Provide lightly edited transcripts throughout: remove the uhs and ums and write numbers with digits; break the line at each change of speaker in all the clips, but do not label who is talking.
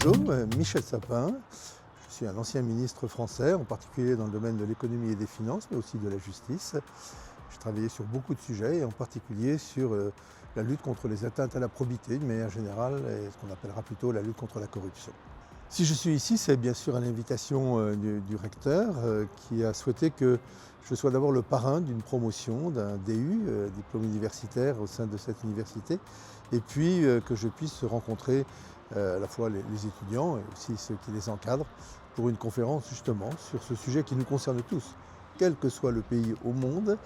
Bonjour, Michel Sapin. Je suis un ancien ministre français, en particulier dans le domaine de l'économie et des finances, mais aussi de la justice. J'ai travaillé sur beaucoup de sujets, et en particulier sur la lutte contre les atteintes à la probité, de manière générale, et ce qu'on appellera plutôt la lutte contre la corruption. Si je suis ici, c'est bien sûr à l'invitation du recteur qui a souhaité que je sois d'abord le parrain d'une promotion d'un DU, diplôme universitaire au sein de cette université, et puis que je puisse rencontrer à la fois les étudiants et aussi ceux qui les encadrent pour une conférence justement sur ce sujet qui nous concerne tous, quel que soit le pays au monde,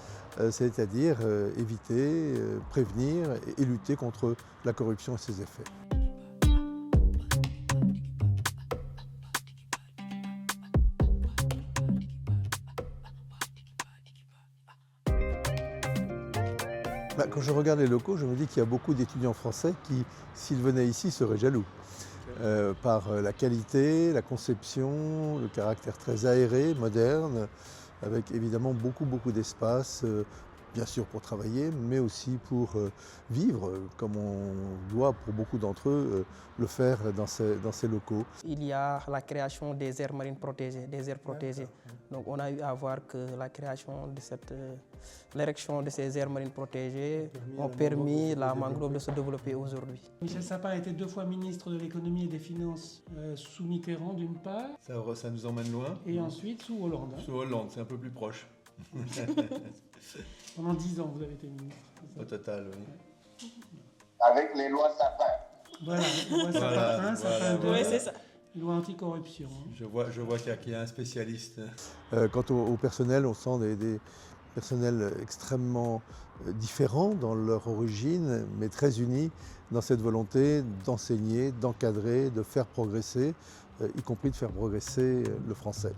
c'est-à-dire éviter, prévenir et lutter contre la corruption et ses effets. Quand je regarde les locaux, je me dis qu'il y a beaucoup d'étudiants français qui, s'ils venaient ici, seraient jaloux. Par la qualité, la conception, le caractère très aéré, moderne, avec évidemment beaucoup d'espace, bien sûr pour travailler, mais aussi pour vivre, comme on doit pour beaucoup d'entre eux le faire dans ces locaux.
Il y a la création des aires marines protégées, des aires protégées. Donc on a eu à voir que la création de l'érection de ces aires marines protégées ont permis la mangrove de se développer aujourd'hui.
Michel Sapin a été 2 fois ministre de l'économie et des finances sous Mitterrand d'une part.
Ça nous emmène loin.
Et ensuite sous Hollande.
Sous Hollande, c'est un peu plus proche.
Pendant 10 ans, vous avez été ministre.
Au total, oui.
Avec les lois Sapin.
Voilà, loi Sapin 1, Sapin 2.
Oui, c'est ça.
Loi anticorruption.
Je vois qu'il y a un spécialiste. Quant au personnel, on sent des personnels extrêmement différents dans leur origine, mais très unis dans cette volonté d'enseigner, d'encadrer, de faire progresser, y compris de faire progresser le français.